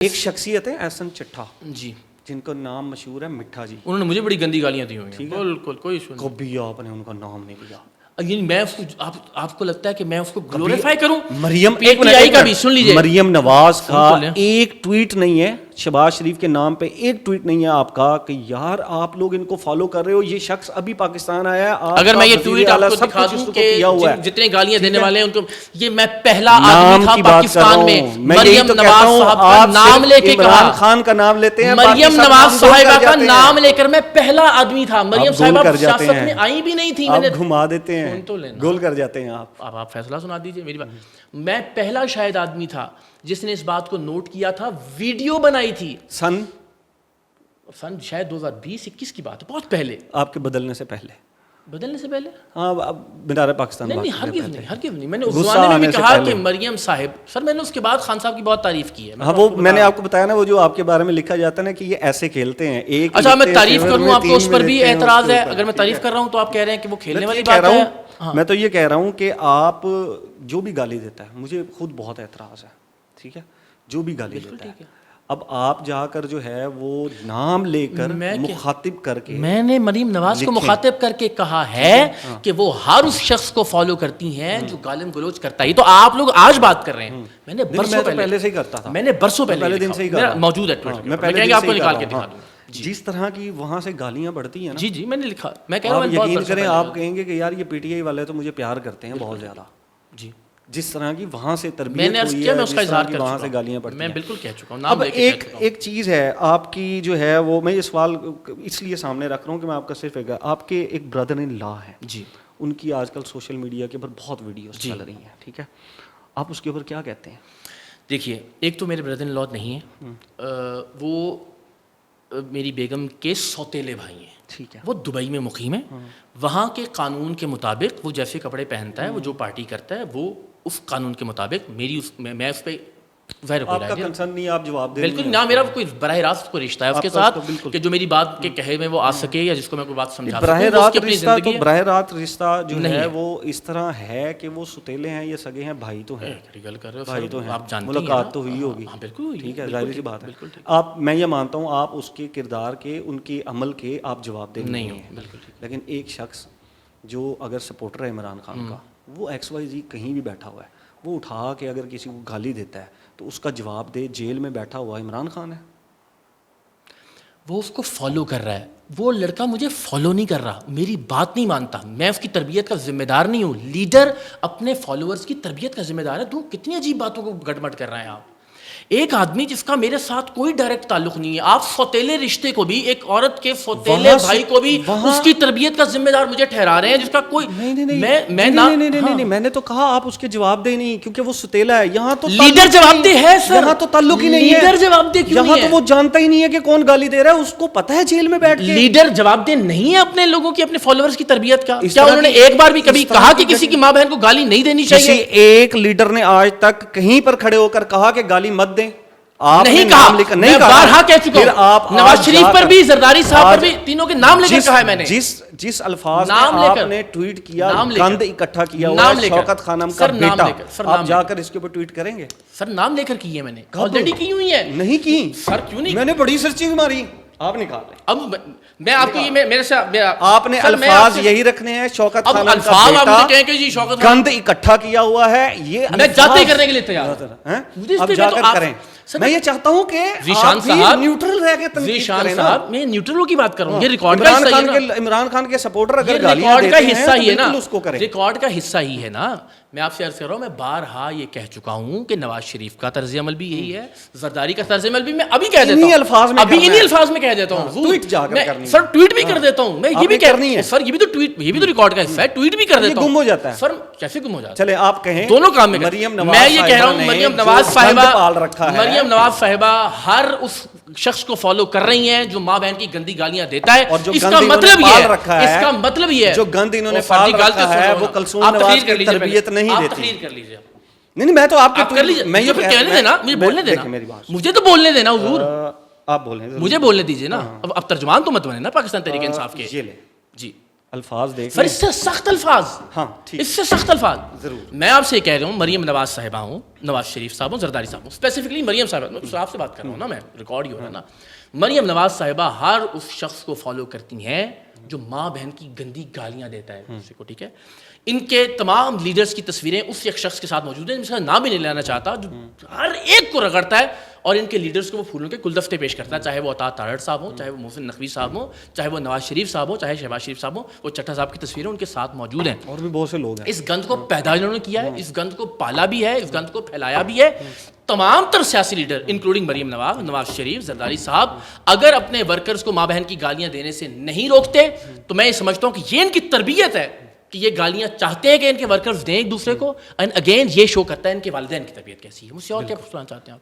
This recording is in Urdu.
ایک شخصیت ہے احسن چٹھا جی، جن کا نام مشہور ہے مٹھا جی. انہوں نے مجھے بڑی گندی گالیاں دی ہوئی ہیں. بالکل کوئی ایشو نہیں. کبھی آپ نے ان کا نام نہیں لیا. یعنی میں اس کو آپ کو لگتا ہے کہ میں اس کو گلوریفائی کروں؟ مریم PTI کا بھی سن لیجیے. مریم نواز کا ایک ٹویٹ نہیں ہے شہباز شریف کے نام پہ، ایک ٹویٹ نہیں ہے آپ کا کہ یار آپ لوگ ان کو فالو کر رہے ہو، یہ شخص ابھی پاکستان آیا ہے. اگر میں یہ ٹویٹ آپ کو دکھا دوں کہ جتنے گالیاں دینے والے ہیں ان کو، یہ میں پہلا آدمی تھا پاکستان میں مریم نواز صاحب کا نام لے کے کہا. عمران خان کا نام لیتے ہیں، مریم نواز صاحبہ کا نام لے کر میں پہلا آدمی تھا. مریم صاحبہ سیاست میں آئی بھی نہیں تھی. میں نے گھما دیتے ہیں، گول کر جاتے ہیں آپ. اب آپ فیصلہ سنا دیجیے میری بات. میں پہلا شاید آدمی تھا جس نے اس بات کو نوٹ کیا تھا، ویڈیو بنائی تھی. سن شاید 2020-21 کی بات ہے، بہت پہلے. آپ کے بدلنے سے پہلے ہاں مینار پاکستان نہیں، ہرگز نہیں. میں نے اس زمانے میں بھی کہا کہ مریم صاحب، سر میں نے اس کے بعد خان صاحب کی بہت تعریف کی ہے. ہاں وہ میں نے آپ کو بتایا نا، وہ جو آپ کے بارے میں لکھا جاتا ہے نا کہ یہ ایسے کھیلتے ہیں. ایک اچھا میں تعریف کروں آپ کو، اس پر بھی اعتراض ہے. اگر میں تعریف کر رہا ہوں تو آپ کہہ رہے ہیں کہ وہ کھیلنے والی بات ہے. میں تو یہ کہہ رہا ہوں کہ آپ جو بھی گالی دیتا ہے، مجھے خود بہت اعتراض ہے، ٹھیک ہے، جو بھی گالی دیتا ہے. اب آپ جا کر جو ہے وہ نام لے کر مخاطب کر کے، میں نے مریم نواز کو مخاطب کر کے کہا ہے کہ وہ ہر اس شخص کو فالو کرتی ہیں جو گالم گلوچ کرتا ہے. تو آپ لوگ آج بات کر رہے ہیں، میں نے برسوں پہلے سے ہی کرتا تھا. میں نے برسوں پہلے دن سے ہی موجود ہے ٹویٹر. میں پہلے آپ کو نکال کے دکھا دوں جس طرح کی وہاں سے گالیاں بڑھتی ہیں نا. جی میں نے لکھا. میں کہہ رہا ہوں یقین کریں، آپ کہیں گے کہ یار یہ PTI والے تو مجھے پیار کرتے ہیں بہت زیادہ. جی جس طرح کی وہاں سے تربیت میں نے عرض کیا، میں اس کا اظہار کر چکا ہوں. وہاں سے گالیاں پڑتی ہیں، میں بالکل کہہ چکا ہوں. اب ایک چیز ہے آپ کی جو ہے وہ، میں یہ سوال اس لیے سامنے رکھ رہا ہوں کہ میں آپ کا صرف آپ کے ایک بردر ان لا ہے جی، ان کی آج کل سوشل میڈیا کے اوپر بہت ویڈیوز چل رہی ہیں، ٹھیک ہے، آپ اس کے اوپر کیا کہتے ہیں؟ دیکھیے، ایک تو میرے بردر ان لا نہیں ہے، وہ میری بیگم کے سوتیلے بھائی ہیں، ٹھیک ہے. وہ دبئی میں مقیم ہے. وہاں کے قانون کے مطابق وہ جیسے کپڑے پہنتا ہے، وہ جو پارٹی کرتا ہے، وہ اس قانون کے مطابق میں اس پہ آپ کا کنسرن نہیں، آپ جواب دیں. بالکل نہ، میرا کوئی براہ راست کوئی رشتہ ہے اس کے ساتھ کہ جو میری بات کے کہے میں وہ آ سکے یا جس کو میں کوئی بات سمجھا سکوں. براہ راست رشتہ جو ہے وہ اس طرح ہے کہ وہ ستیلے ہیں یا سگے ہیں، بھائی تو ہیں، بھائی تو ہیں، ملاقات تو ہوئی ہوگی، ٹھیک ہے، ظاہر سی بات ہے. آپ، میں یہ مانتا ہوں آپ اس کے کردار کے، ان کے عمل کے آپ جواب دیں نہیں ہیں. لیکن ایک شخص جو اگر سپورٹر ہے عمران خان کا، وہ XYZ کہیں بھی بیٹھا ہوا ہے، وہ اٹھا کے اگر کسی کو گالی دیتا ہے تو اس کا جواب دے. جیل میں بیٹھا ہوا عمران خان ہے، وہ اس کو فالو کر رہا ہے. وہ لڑکا مجھے فالو نہیں کر رہا، میری بات نہیں مانتا، میں اس کی تربیت کا ذمہ دار نہیں ہوں. لیڈر اپنے فالوورز کی تربیت کا ذمہ دار ہے. تو کتنی عجیب باتوں کو گڑمٹ کر رہے ہیں آپ. ایک آدمی جس کا میرے ساتھ کوئی ڈائریکٹ تعلق نہیں ہے، آپ سوتیلے رشتے کو بھی، ایک عورت کے سوتیلے بھائی کو بھی اس کی تربیت کا ذمہ دار مجھے ٹھہرا رہے ہیں، جس کا کوئی نہیں. میں نے تو کہا آپ اس کے جواب دے نہیں، کیونکہ وہ ستیلا ہے. یہاں تو لیڈر جواب دہ ہے سر، یہاں تو تعلق ہی نہیں ہے. لیڈر جواب دہ کیوں نہیں ہے؟ یہاں تو وہ جانتا ہی نہیں ہے کہ کون گالی دے رہا ہے، اس کو پتہ ہے جیل میں بیٹھ کے. لیڈر جواب دہ نہیں ہے اپنے لوگوں کی، اپنے فالوورز کی تربیت کا. کیا انہوں نے ایک بار بھی کبھی کہا کہ کسی کی ماں بہن کو گالی نہیں دینی چاہیے؟ کسی ایک لیڈر نے آج تک کہیں پر کھڑے ہو کر کہا کہ گالی مت دیں؟ آپ نہیں کہا، میں بارہا کہہ چکا ہوں. نواز شریف پر بھی، زرداری صاحب پر بھی، تینوں کے نام لے کر کہا ہے میں نے. جس الفاظ میں آپ نے ٹویٹ کیا، گند اکٹھا کیا ہوا ہے، شوکت خانم کا بیٹا، آپ جا کر اس کے اوپر ٹویٹ کریں گے؟ سر نام لے کر کی ہے میں نے، آلریڈی کی ہوئی ہے. نہیں کی سر، کیوں نہیں؟ میں نے بڑی سرچنگ ماری، آپ نکال لیں. اب میں آپ کو یہ میرے سے آپ نے الفاظ یہی رکھنے ہیں، شوکت خانم کا الفاظ آپ مجھے کہیں کہ جی شوکت گند اکٹھا کیا ہوا ہے، یہ میں جاتے کرنے کے لیے تیار ہوں. اب جا کر کریں. میں یہ چاہتا ہوں کہ ذیشان صاحب نیوٹرل رہ کے تنقید کریں نا. میں نیوٹرلوں کی بات کر رہا ہوں. یہ ریکارڈ کا حصہ ہے نا. عمران خان کے سپورٹر اگر گالیاں دیتے ہیں تو بالکل اس کو کریں. ریکارڈ کا حصہ ہی ہے نا. میں آپ سے عرض کر رہا ہوں، میں بارہا یہ کہہ چکا ہوں کہ نواز شریف کا طرز عمل بھی یہی ہے، زرداری کا طرز عمل بھی میں ابھی کہہ دیتا ہوں، ابھی انہی الفاظ میں کہہ دیتا ہوں. ٹویٹ جا کر کرنی ہے سر، ٹویٹ بھی کر دیتا ہوں میں. یہ بھی کرنی ہے سر، یہ بھی تو ٹویٹ، یہ بھی تو ریکارڈ کا حصہ ہے. ٹویٹ بھی کر دیتا ہوں. گم ہو جاتا ہے سر، کیسے گم ہو جاتا ہے؟ چلے آپ کہیں دونوں کام میں میں یہ کہہ رہا ہوں، مریم نواز صاحبہ ہر اس شخص کو فالو کر رہی ہیں جو ماں بہن کی گندی گالیاں دیتا ہے. اس کا مطلب یہ ہے، اس کا مطلب یہ ہے جو گند انہوں نے پال رکھا ہے وہ کلثوم نواز کی تربیت نہیں دیتی. تقریر کر لیجیے. نہیں، میں تو آپ کے کر لیجیے. میں یہ کہنے دینا، مجھے بولنے دینا، مجھے تو بولنے دینا حضور. آپ بولیں، مجھے بولنے دیجیے نا. اب ترجمان تو مت بنے نا پاکستان تحریک انصاف کے. یہ لیں جی، الفاظ دیکھ سر اس سے سخت الفاظ، ہاں ٹھیک، اس سے سخت الفاظ ضرور. میں آپ سے یہ کہہ رہا ہوں، مریم نواز صاحبہ ہوں، نواز شریف صاحب ہوں، زرداری صاحب ہوں، اسپیسیفکلی مریم صاحبہ، میں تو آپ سے بات کر رہا ہوں نا، میں ریکارڈ ہی ہو رہا ہے نا. مریم نواز صاحبہ ہر اس شخص کو فالو کرتی ہیں جو ماں بہن کی گندی گالیاں دیتا ہے دوسرے کو، ٹھیک ہے. ان کے تمام لیڈرز کی تصویریں اس ایک شخص کے ساتھ موجود ہیں جس کا نام بھی نہیں لینا چاہتا، جو ہر ایک کو رگڑتا ہے اور ان کے لیڈرز کو وہ پھولوں کے گلدستے پیش کرتا ہے، چاہے وہ عطا تارڑ صاحب ہوں، چاہے وہ محسن نقوی صاحب ہوں، چاہے وہ نواز شریف صاحب ہوں، چاہے شہباز شریف صاحب ہوں. وہ چٹھا صاحب کی تصویریں ان کے ساتھ موجود ہیں، اور بھی بہت سے لوگ ہیں. اس گند کو پیدا انہوں نے کیا ہے، اس گند کو پالا بھی ہے، اس گند کو پھیلایا بھی ہے. تمام تر سیاسی لیڈر انکلوڈنگ مریم نواز، نواز شریف، زرداری صاحب اگر اپنے ورکرز کو ماں بہن کی گالیاں دینے سے نہیں روکتے تو میں یہ سمجھتا ہوں کہ یہ ان کی تربیت ہے کہ یہ گالیاں چاہتے ہیں کہ ان کے ورکرز دیں ایک دوسرے کو، اینڈ اگین یہ شو کرتا ہے ان کے والدین کی تربیت کیسی ہے. مجھ سے اور کیا پوچھنا چاہتے ہیں آپ؟